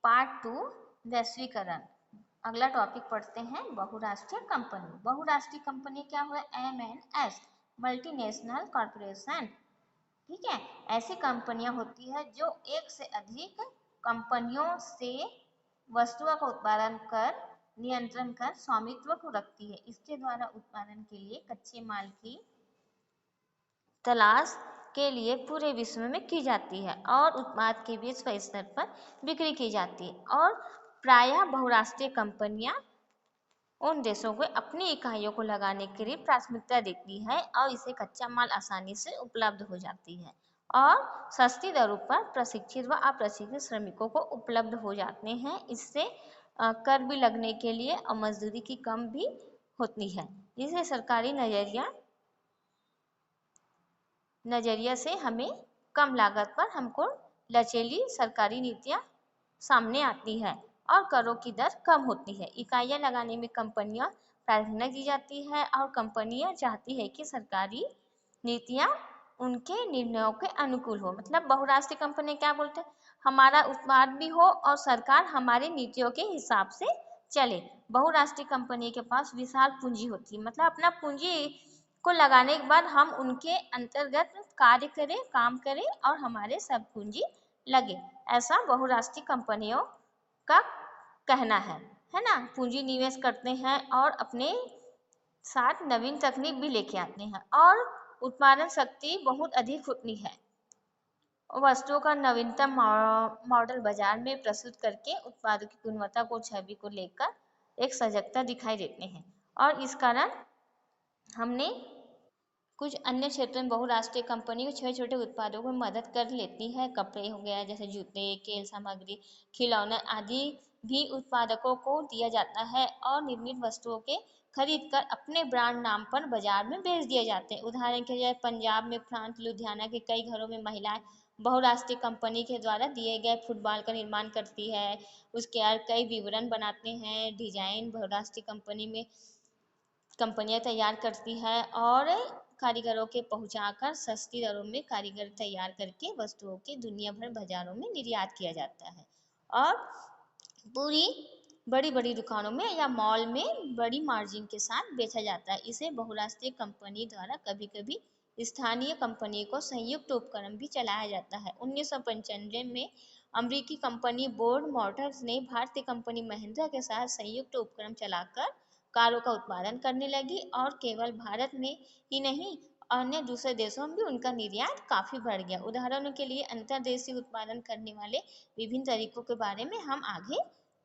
Part 2 वैश्वीकरण। अगला topic पढ़ते हैं बहुराष्ट्रीय कंपनी। बहुराष्ट्रीय कंपनी क्या हुआ? MNS multinational corporation. ठीक है, ऐसी कंपनियां होती है जो एक से अधिक कंपनियों से वस्तुओं का उत्पादन कर नियंत्रण कर स्वामित्व को रखती है। इसके द्वारा उत्पादन के लिए कच्चे माल की तलाश के लिए पूरे विश्व में की जाती है और उत्पाद की विश्व स्तर पर बिक्री की जाती है। और प्रायः बहुराष्ट्रीय कंपनियां उन देशों को अपनी इकाइयों को लगाने के लिए प्राथमिकता देती है और इसे कच्चा माल आसानी से उपलब्ध हो जाती है और सस्ती दरों पर प्रशिक्षित व अप्रशिक्षित श्रमिकों को उपलब्ध हो जाते हैं। इससे कर भी लगने के लिए और मजदूरी की कम भी होती है। जिससे सरकारी नजरिया से हमें कम लागत पर हमको लचीली सरकारी नीतियां सामने आती है और करों की दर कम होती है। इकाइयां लगाने में कंपनियां प्राथमिकता दी जाती है और कंपनियां चाहती है कि सरकारी नीतियां उनके निर्णयों के अनुकूल हो। मतलब बहुराष्ट्रीय कंपनी क्या बोलते हैं, हमारा उत्पाद भी हो और सरकार हमारी नीतियों के हिसाब से चले। बहुराष्ट्रीय कंपनी के पास विशाल पूंजी होती है, मतलब अपना पूंजी को लगाने के बाद हम उनके अंतर्गत कार्य करें, काम करें और हमारे सब पूंजी लगे। ऐसा बहुराष्ट्रीय कंपनियों का कहना है ना। पूंजी निवेश करते हैं और अपने साथ नवीन तकनीक भी लेके आते हैं और उत्पादन शक्ति बहुत अधिक होती है। वस्तुओं का नवीनतम मॉडल बाजार में प्रस्तुत करके उत्पादों की गुणवत्ता को छवि को लेकर एक सजगता दिखाई देते हैं। और इस कारण हमने कुछ अन्य क्षेत्रों में बहुराष्ट्रीय कंपनी छोटे छोटे उत्पादों को मदद कर लेती है। कपड़े हो गया, जैसे जूते, खेल सामग्री, खिलौने आदि भी उत्पादकों को दिया जाता है और निर्मित वस्तुओं के खरीद कर अपने ब्रांड नाम पर बाजार में बेच दिए जाते हैं। उदाहरण के लिए पंजाब में फ्रांस लुधियाना के कई घरों में महिलाएं बहुराष्ट्रीय कंपनी के द्वारा दिए गए फुटबॉल का निर्माण करती है। उसके बाद कई विवरण बनाते हैं, डिजाइन बहुराष्ट्रीय कंपनी में कंपनियां तैयार करती है और कारीगरों के पहुंचाकर सस्ती दरों में कारीगर तैयार करके वस्तुओं के दुनिया भर बाजारों में निर्यात किया जाता है और पूरी बड़ी बड़ी दुकानों में या मॉल में बड़ी मार्जिन के साथ बेचा जाता है। इसे बहुराष्ट्रीय कंपनी द्वारा कभी कभी स्थानीय कंपनी को संयुक्त उपक्रम भी चलाया जाता है। 1995 में अमेरिकी कंपनी बोर्ड मोटर्स ने भारतीय कंपनी महिंद्रा के साथ संयुक्त उपक्रम चलाकर कारों का उत्पादन करने लगी और केवल भारत में ही नहीं अन्य दूसरे देशों में भी उनका निर्यात काफी बढ़ गया। उदाहरणों के लिए अंतर्देशीय उत्पादन करने वाले विभिन्न तरीकों के बारे में हम आगे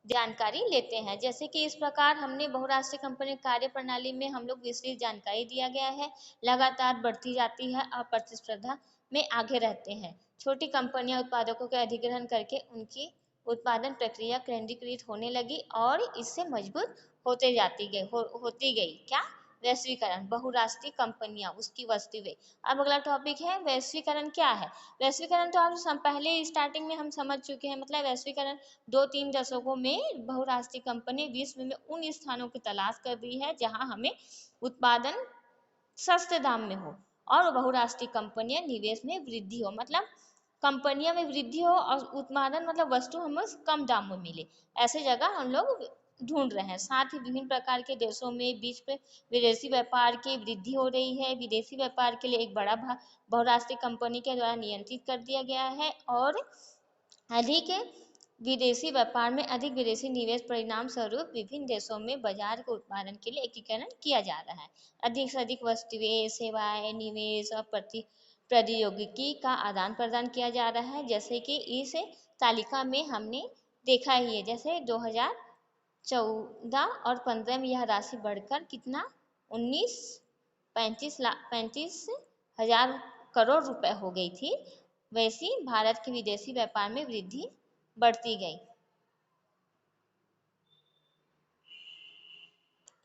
जानकारी लेते हैं। जैसे कि इस प्रकार हमने बहुराष्ट्रीय कंपनी कार्य प्रणाली में हम लोग विस्तृत जानकारी दिया गया है। लगातार बढ़ती जाती है और प्रतिस्पर्धा में आगे रहते हैं। छोटी कंपनियां उत्पादकों के अधिग्रहण करके उनकी उत्पादन प्रक्रिया केंद्रीकृत होने लगी और इससे मजबूत होती गई क्या? वैश्वीकरण। बहुराष्ट्रीय कंपनियां उसकी वस्तुएं। अब अगला टॉपिक है वैश्वीकरण क्या है। वैश्वीकरण तो हम पहले स्टार्टिंग में हम समझ चुके हैं। मतलब वैश्वीकरण 2-3 दशकों में बहुराष्ट्रीय कंपनी विश्व में उन स्थानों की तलाश कर रही है जहां हमें उत्पादन सस्ते दाम में हो और बहुराष्ट्रीय कंपनियां निवेश में वृद्धि हो। मतलब कंपनियों में वृद्धि हो और उत्पादन मतलब वस्तु हमें कम दाम में मिले, ऐसे जगह हम लोग ढूंढ रहे हैं। साथ ही विभिन्न प्रकार के देशों में बीच में विदेशी व्यापार की वृद्धि हो रही है। विदेशी व्यापार के लिए एक बड़ा भाग बहुराष्ट्रीय कंपनी के द्वारा नियंत्रित कर दिया गया है और अधिक विदेशी व्यापार में अधिक विदेशी निवेश परिणाम स्वरूप विभिन्न देशों में बाजार के उत्पादन के लिए एकीकरण किया जा रहा है। अधिक से अधिक वस्तुएं, सेवाएं, निवेश और प्रौद्योगिकी का आदान प्रदान किया जा रहा है। जैसे कि इस तालिका में हमने देखा ही है, जैसे 2014 और 15 में यह राशि बढ़कर कितना 35 हजार करोड़ रुपए हो गई थी। वैसी भारत के विदेशी व्यापार में वृद्धि बढ़ती गई।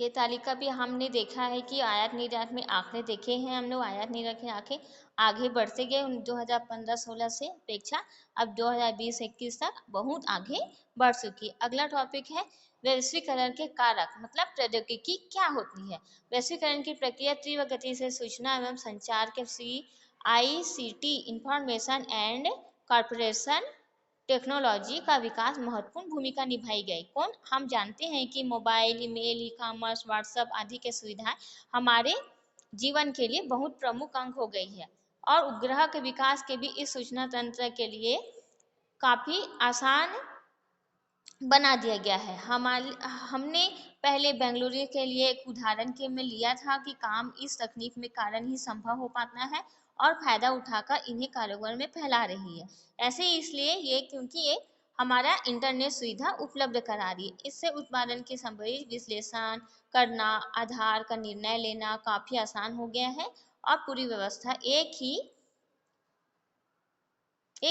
ये तालिका भी हमने देखा है कि आयात निर्यात में आंकड़े देखे हैं हम लोग। आयात निर्यात के आंकड़े आगे बढ़ते गए 2015-16 से अपेक्षा अब 2020-21 तक बहुत आगे बढ़ चुकी है। अगला टॉपिक है वैश्वीकरण के कारक। मतलब प्रौद्योगिकी क्या होती है। वैश्वीकरण की प्रक्रिया तीव्र गति से सूचना एवं संचार के ICT information and corporation technology का विकास महत्वपूर्ण भूमिका निभाई गई। कौन? हम जानते हैं कि mobile, email, e commerce, WhatsApp आदि के सुविधाएं हमारे जीवन के लिए बहुत प्रमुख अंग हो गई है और उपग्रह के विकास के भी इस सूचना तंत्र के लिए काफ़ी आसान बना दिया गया है। हमने पहले बेंगलुरु के लिए एक उदाहरण के में लिया था कि काम इस तकनीक में कारण ही संभव हो पाता है और फायदा उठाकर इन्हें कारोबार में फैला रही है। ऐसे इसलिए ये क्योंकि ये हमारा इंटरनेट सुविधा उपलब्ध करा रही है। इससे उत्पादन के संबंधित विश्लेषण करना, आधार का निर्णय लेना काफी आसान हो गया है और पूरी व्यवस्था एक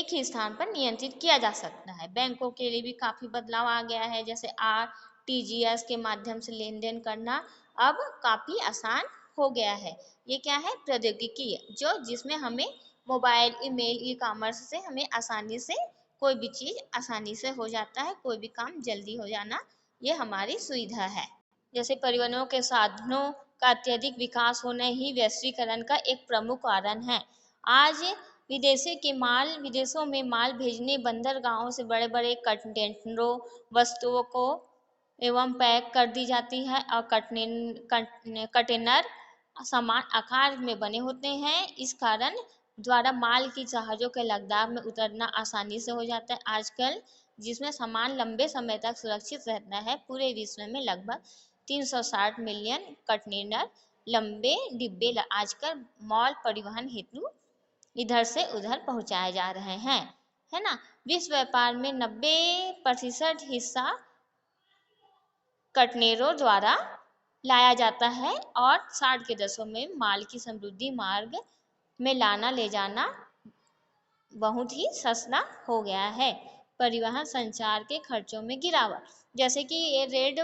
ही स्थान पर नियंत्रित किया जा सकता है। बैंकों के लिए भी काफी बदलाव आ गया है, जैसे आरटीजीएस के माध्यम से लेन देन करना अब काफी आसान हो गया है। ये क्या है? प्रौद्योगिकी जिसमें हमें मोबाइल, ईमेल, ई कॉमर्स से हमें आसानी से कोई भी चीज आसानी से हो जाता है, कोई भी काम जल्दी हो जाना, ये हमारी सुविधा है। जैसे परिवहनों के साधनों का अत्यधिक विकास होना ही वैश्वीकरण का एक प्रमुख कारण है। आज विदेशों में माल भेजने बंदरगाहों से बड़े बड़े कंटेनरों वस्तुओं को एवं पैक कर दी जाती है और कंटेनर समान आकार में बने होते हैं। इस कारण द्वारा माल की जहाजों के लद्दाख में उतरना आसानी से हो जाता है। आजकल जिसमें सामान लंबे समय तक सुरक्षित रहता है। पूरे विश्व में लगभग 360 मिलियन कंटेनर लंबे डिब्बे आजकल माल परिवहन हेतु इधर से उधर पहुंचाए जा रहे हैं, है ना। विश्व व्यापार में 90% हिस्सा कंटेनरों द्वारा लाया जाता है और 60 के दशकों में माल की समृद्धि मार्ग में लाना ले जाना बहुत ही सस्ता हो गया है। परिवहन संचार के खर्चों में गिरावट, जैसे कि ये रेड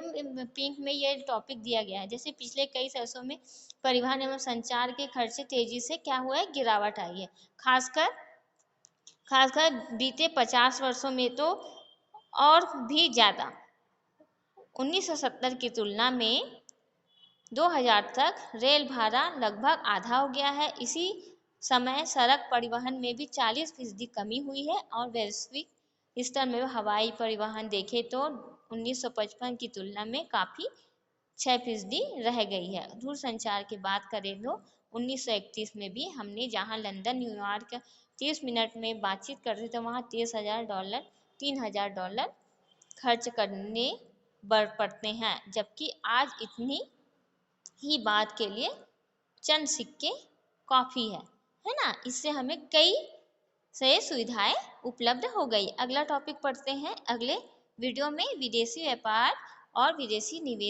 पिंक में ये टॉपिक दिया गया है। जैसे पिछले कई वर्षों में परिवहन एवं संचार के खर्चे तेजी से क्या हुआ है? गिरावट आई है। खासकर बीते 50 वर्षों में तो और भी ज़्यादा। 1970 की तुलना में 2000 तक रेल भाड़ा लगभग आधा हो गया है। इसी समय सड़क परिवहन में भी 40% कमी हुई है और वैश्विक स्तर में हवाई परिवहन देखें तो 1955 की तुलना में काफ़ी 6% रह गई है। दूरसंचार की बात करें तो 1931 में भी हमने जहां लंदन, न्यूयॉर्क 30 मिनट में बातचीत करते थे, वहां $30,000 खर्च करने पड़ते हैं, जबकि आज इतनी ही बात के लिए चंद सिक्के काफ़ी है ना। इससे हमें कई से सुविधाएं उपलब्ध हो गई। अगला टॉपिक पढ़ते हैं अगले वीडियो में, विदेशी व्यापार और विदेशी निवेश।